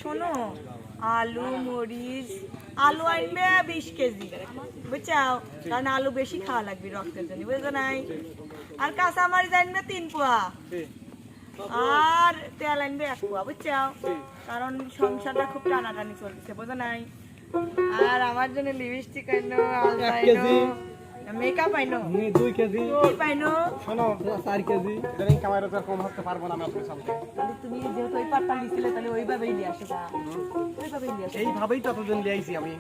শোনো, আলু মরিচ, আলু আনবে 20 কেজি, বুঝছাও? কারণ আলু বেশি খাওয়া লাগবে রক্তের জন্য, বুঝছো নাই? আর কাঁচা মরিচ আনবে 3 পোয়া, আর তেল আনবে 1 পোয়া, বুঝছাও? কারণ সংসারটা খুব টানাটানি চলতেছে, বুঝো নাই? আর আমার জন্য লিপস্টিক আইনো, আলতা আইনো, মেকআপ আইনো 2 কেজি, কি পাইনো? শোনো 4 কেজি। এটা কামাই রোজগার কম হতে পারবো না আমি আপনার সামনে। তাহলে তুমি যেহেতু ওই পাটটা দিছিলে, তাহলে ওইভাবেই নিয়ে আসো, ওইভাবেই নিয়ে আসো। এইভাবেই ততদিন লিয়াইছি আমি,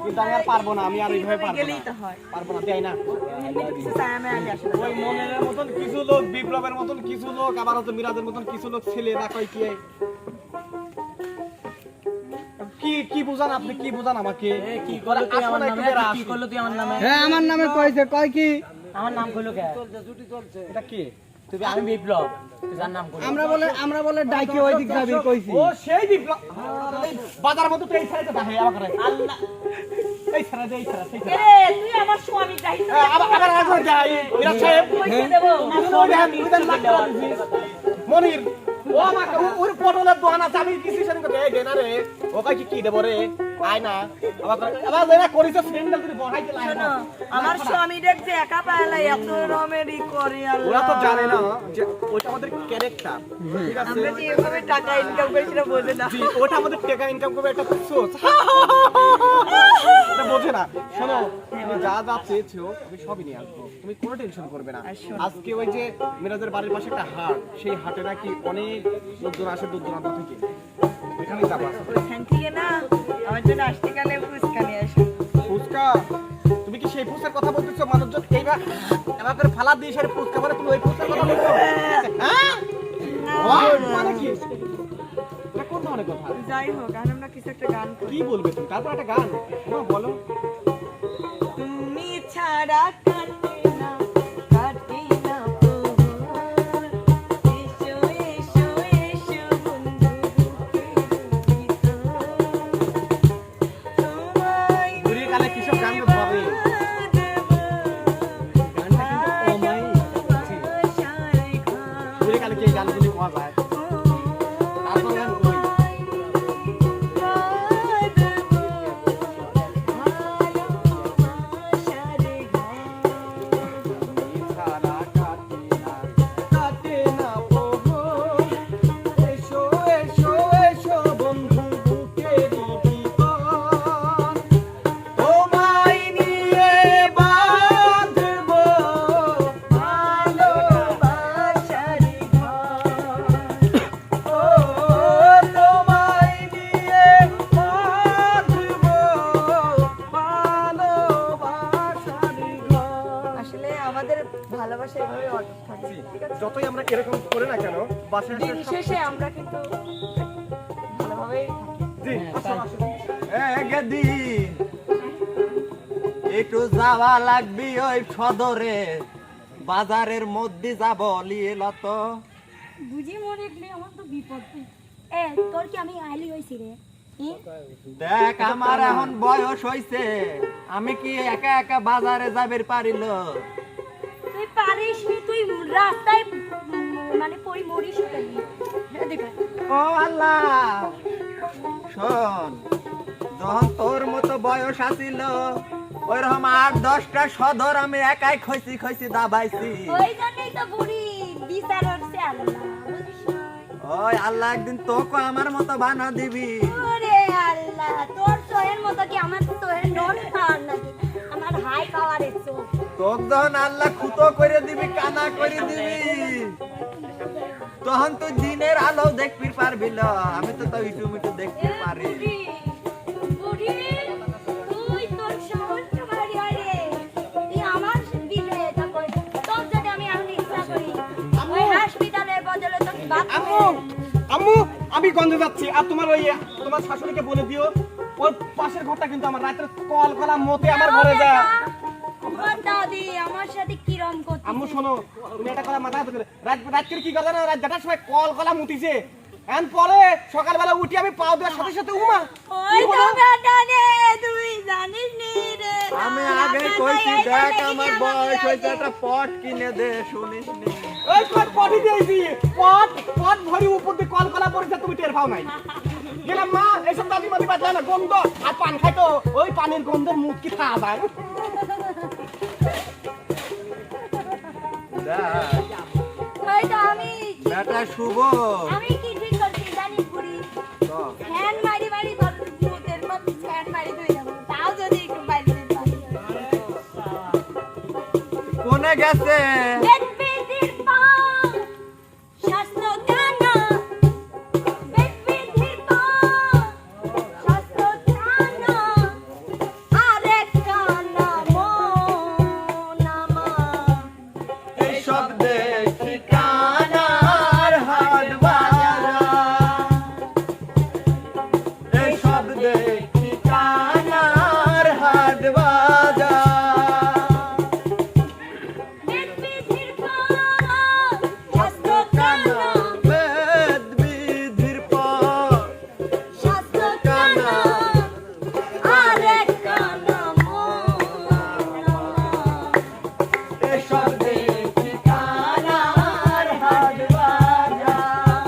কিন্তু আমি আর পারবো না, আমি আর এইভাবে পারবো গেলেই না, তো হয়। পারবো না, তাই না? কিছু চাই আমি আগে আসো। ওই মনের মতন কিছু লোক, বিপ্লবের মতন কিছু লোক, আবার হচ্ছে মিরাজের মতন কিছু লোক ছেলে রাখাই কি বুঝান আপনি, কি বুঝান আমাকে? কি করলো তুই আমার নামে? কি করলো তুই আমার নামে? হ্যাঁ আমার নামে কইছে, কয় কি? আমার নাম কইলো কে? এটা কি? তুই আমি বিপ্লব, তুই যার নাম কইলো। আমরা বলে ডাইকে ওই দিক যাবি কইছি। ও সেই বিপ্লব, বাজার মতো তো এই ছাড়াতে দাহে আমাকে। আল্লাহ, এই ছাড়া দে, এই ছাড়া সেই ছাড়া। এ তুই আমার স্বামী দায়িত্ব আবার আবার যাই মিরাজ সাহেব, পয়সা দেবো। মনির ও আমাকে ওর পটলের দোকান আছে, আমি কিছু সেদিন করতে এই দেনা রে, ও কই কি দেব রে, আয় না আবার যেটা করিস ফ্রেন্ডটা যদি বহাইতে লাগে। শোনো, আমার স্বামী দেখছে একা পায়লা এত রমেরই করে, আল্লাহ। ওরা তো জানে না যে ওটা আমাদের ক্যারেক্টার, ঠিক আছে? আমরা যে এভাবে টাকা ইনকাম করি সেটা বোঝে না। জি, ওটা আমাদের টাকা ইনকাম করবে একটা সোচ, এটা বোঝে না। শোনো, তুমি যা যা চেয়েছো আমি সবই নিয়ে আসবো, তুমি কোনো টেনশন করবে না। আজকে ওই যে মিরাজের বাড়ির পাশে একটা হাট, সেই হাটে নাকি অনেক লোকজন আসে দূর দূরান্ত থেকে, এখানে যাবো। ওইখান থেকে না আমার জন্য আসতেকালে ফুচকা নিয়ে আসো। ফুচকা? তুমি কি সেই ফুচকার কথা বলতেছো? মানুষজন এইবার এবার করে ফালা দিয়ে সেটা ফুচকা করে, তুমি ওই ফুচকার কথা বলছো? হ্যাঁ, মানে কি এটা কোন ধরনের কথা? যাই হোক, আর আমরা কিছু একটা গান করি। কি বলবে তুমি? তারপর একটা গান বলো। তুমি ছাড়া কাটে না, কাটে না প্রহর। এসো এসো এসো বন্ধু বুকের ভিতর। তোমায় ঘুরিয়ে কালে কিসব গান করতে হবে? গানটা কিন্তু অমাই। ঘুরিয়ে কালে কি এই গানগুলি পাওয়া যায়? তারপর গান কই? ছাড়া কাটে না প্রহর। এসো এসো এসো বন্ধু বুকের ভিতর। তোমায় নিয়ে বাঁধবো ভালোবাসার ঘর। ও, তোমায় নিয়ে বাঁধবো ভালোবাসার ঘর। আসলে আমাদের ভালোবাসা এভাবে অটুট থাকে, ঠিক আছে? যতই আমরা এরকম করে না কেন, বাসায় দিন শেষে আমরা কিন্তু ভালোভাবেই থাকি। গেদি একটু যাওয়া লাগবি ওই সদরে, বাজারের মধ্যে যাব লিয়ে লত। বুঝি মরে গেলে আমার তো বিপদ। এ তোর কি আমি আইলি হইছি রে? দেখ আমার এখন বয়স হইছে, আমি কি একা একা বাজারে যাবের পারিল? তুই পারিস নি, তুই রাস্তায় মানে পড়ি মরিস কেন? দেখ ও আল্লাহ, শোন, যখন তোর মতো বয়স আসিল ওইরকম 8-10টা সদর আমি একাই খইছি খইছি দাবাইছি। ওই জন্যই তো বুড়ি বিচার হচ্ছে আল্লাহ, বুঝিস না? ওই আল্লাহ একদিন তোকে আমার মতো বানা দিবি। ওরে আল্লাহ, তোর তোয়ের মতো কি আমার তোয়ের নন খাওয়ার নাকি? আমার হাই খাওয়ারের চোখ। তোক যখন আল্লাহ খুতো করে দিবি, কানা করে দিবি, তখন তুই দিনের আলো দেখবি পারবি না। আমি তো তো ইটু মিটু দেখতে পারি। বুড়ি, বুড়ি, তুই তোর সাহসটা ভারী হয় রে। তুই আমার দিলে তারপর তোর যদি আমি এখন ইচ্ছা করি ওই হসপিটালের বদলে তোকে আম্মু, আম্মু, আমি গন্ধে যাচ্ছি, আর তোমার ওই তোমার শাশুড়িকে বলে দিও ওর পাশের ঘরটা কিন্তু আমার, রাতের কল কলা মতে আমার ঘরে যায়। আমার দাদি আমার সাথে কিরম করতে। আম্মু শোনো, তুমি এটা কথা মাথায় রাখবে, রাত করে কি কথা না, রাত 4টার সময় কল কলা মুতিছে, এন পরে সকালবেলা উঠি আমি পাও দেওয়ার সাথে সাথে উমা ওই তো বেটা রে, তুই জান জানিস নি রে আমি আগে কইছি দেখ আমার বয়স হয়েছে একটা পট কিনে দে শুনিস নি ওই কত পটি দিয়েছি পট পট ভরি উপর দিয়ে কলকলা পড়েছে তুমি টের পাও নাই গেলাম মা এইসব দাদি মাদি বাজলা না গন্ধ আর পান খাই তো ওই পানির গন্ধের মুখ কি খাওয়া যায় দেখ ওই তো আমি বেটা শুভ আমি কি ঠিক করছি জানিস বুড়ি ফ্যান মারি মারি তোর মুখের মধ্যে ফ্যান মারি ধুই যাবো তাও যদি একটু বাইরে যেতে পারি কোনে গেছে বেদবিধির পা শাস্ত্র জানা বেদবিধির পা শাস্ত্র জানা আরেক কানা মন আমার এইসব দেখি কানার হাট বাজার এইসব দেখি কানার হাট বাজার বেদবিধির পা শাস্ত্র জানা বেদ বিধির পর শাস্ত্র জানা আরেক কানা মন আমার এসব দেখি কানার হাট বাজার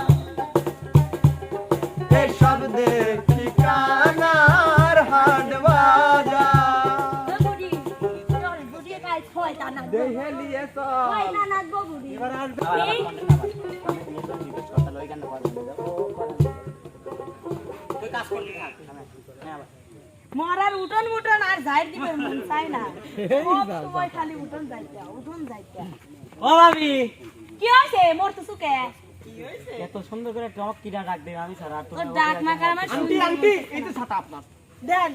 এসব দেখি কানার হাট বাজার বুড়ি চল বুড়ি কাল ছয় তা না দেহে নিয়ে চল ছয় না না গো বুড়ি এই তুই কাজ করবি থাক হ্যাঁ মরার উঠন মুটন আর যাইর দিবে মন চাই না সব সময় খালি উঠন যাইতে ও ভাবি কি হইছে মরতেছু কে এত সুন্দর করে টক কিরা ডাক দেবে আমি স্যার আর তোর ডাক মাকার আমার আন্টি আন্টি এই যে ছাতা আপনার দেন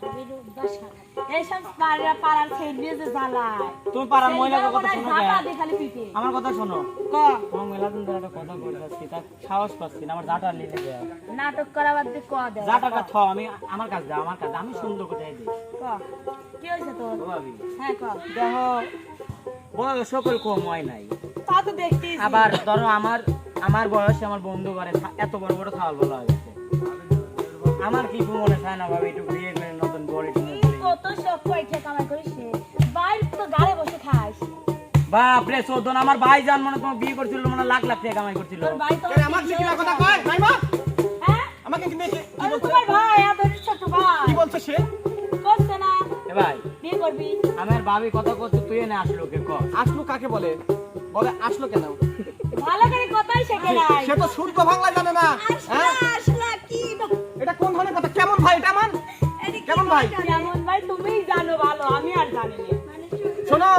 ভাবির বাসা এইসব পাড়ার ছেড়ে যে জ্বালায় তুমি পাড়ার মহিলার কথা শোনো ঝাপা কে? দিয়ে খালি পিটে আমার কথা শোনো ক তোমার মেলা দিন ধরে একটা কথা বলে যাচ্ছি তা সাহস পাচ্ছি না আমার জাটা নিয়ে দেয় নাটক করাবার দিয়ে ক দে জাটাটা থ আমি আমার কাছে দাও আমার কাছে আমি সুন্দর করে দিই ক কি হইছে তোর ও ভাবি হ্যাঁ ক দেখো বয়স সকল কম হয় নাই তা তো দেখতিস আবার ধরো আমার বয়সে আমার বন্ধু করে এত বড় বড় খাওয়াল বলা হয়েছে আমার কি মনে চায় না ভাবি একটু বিয়ে করে নতুন বড়ি কত শখ কইছে কামাই করিস রে বাইরে তো গালে বসে খাস বাপ রে চোদ্দন আমার ভাই জান মনে তোমার বিয়ে করছিল মানে লাখ লাখ টাকা কামাই করছিল তোর ভাই তো এ, আমার কি কিনা কথা কয় নাই মা হ্যাঁ আমাকে কি দেখে কি আরে বলছে তোমার ভাই এত ছোট ভাই কি বলছে সে করছে না এ ভাই বিয়ে করবি আমার ভাবি কথা করছে তুই এনে আসলো কে ক আসলো কাকে বলে বলে আসলো কেন ভালো করে কথাই শেখে নাই সে তো শুদ্ধ বাংলা জানে না হ্যাঁ আসলা কি এটা কোন ধরনের কথা কেমন ভাই এটা আমার কেমন ভাই যেমন ভাই তুমিই জানো ভালো আমি আর জানি না শোনো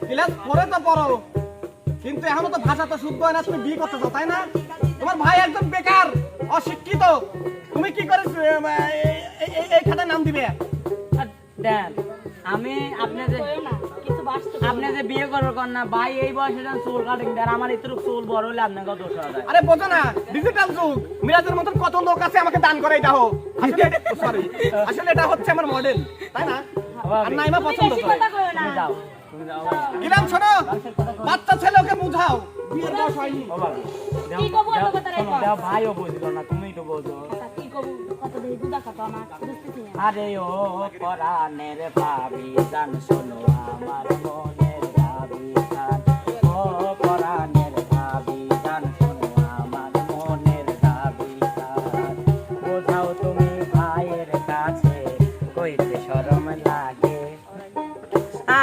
ক্লাস পড়ে তো পড়ো কিন্তু এখনো তো ভাষা তো শুদ্ধ হয় না তুমি বিয়ে করতে চাও তাই না তোমার ভাই একদম বেকার অশিক্ষিত তুমি কি করে এই খাতায় নাম দিবে আর দেন আমি আপনি যে কইও না কিছু বাস্তব আপনি যে বিয়ে করবে কর না ভাই এই বয়সে যখন চুল কাটিং দেয় আর আমার এতটুকু চুল বড় হলে আপনাকে কত দোষ হয় আরে বোঝো না ডিজিটাল যুগ মিরাজের মতন কত লোক আছে আমাকে দান করে দাও আসলে সরি আসলে এটা হচ্ছে আমার মডেল তাই না আর নাইমা পছন্দ বেশি করে কথা কইও না তুমি যাও তুমি যাও গিলাম শোনো বাচ্চা ছেলেকে বুঝাও বিয়ের বয়স হয়নি ও ভাবি কি কব অত কথা রে শোনো দাও ভাইও বুঝলো না তুমিই তো বোঝো কি কব কত দেই দুধা খাতো না বুঝতেছি না আরে ও পরাণের ভাবি জান শোনো আমার মনের ভাবি জান ও পরাণের ভাবি জান শোনো আমার মনের ভাবি জান বোঝাও তুমি ভাইয়ের কাছে কইতে শরম লাগে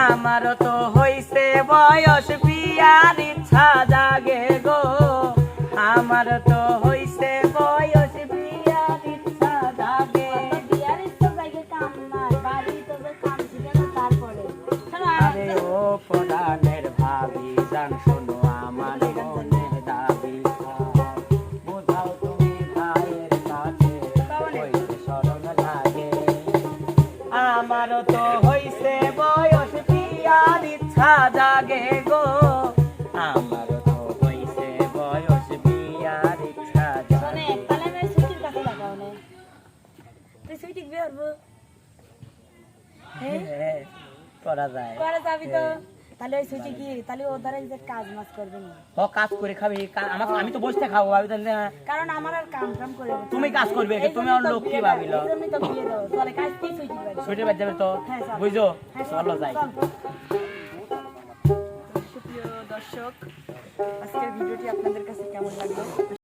আমারও তো হইছে বয়স বিয়ার ইচ্ছা জাগে গো আমার তো হইছে বয়স বিয়ার ইচ্ছা জাগে বিয়ার ইচ্ছা জায়গা কাম নাই বাড়ি তো কাম শিখে না তারপরে শোনো আরে ও পরাণের ভাবি জান শোনো আমার মনের দাবি বোঝাও তুমি ভাইয়ের কাছে হইতে শরম লাগে আমারও তো হইছে বয়স বিয়ার ইচ্ছা জাগে গো আমারও তো হইছে বয়স বিয়ার ইচ্ছা শোনে জাগে তাহলে আমি সুইটির কাছে লাগাও না তুই সুইটিক বিয়ে করবো হ্যাঁ, করা যায় করে যাবি তো তাহলে ওই সুইটি কি তাহলে ও দ্বারা যে কাজ মাছ করবে না হ কাজ করে খাবি আমাকে আমি তো বসতে খাবো ভাবি তাহলে কারণ আমার আর কাম টাম করে তুমি কাজ করবে কি তুমি আমার লক্ষ্মী ভাবিল তুমি তো বিয়ে দাও চলে কাজ কি সুইটি বাড়ি ছুটে বাজ যাবে তো হ্যাঁ, চল। বুঝছো হ্যাঁ, চলো যাই চল। সুপ্রিয় দর্শক আজকের ভিডিওটি আপনাদের কাছে কেমন লাগলো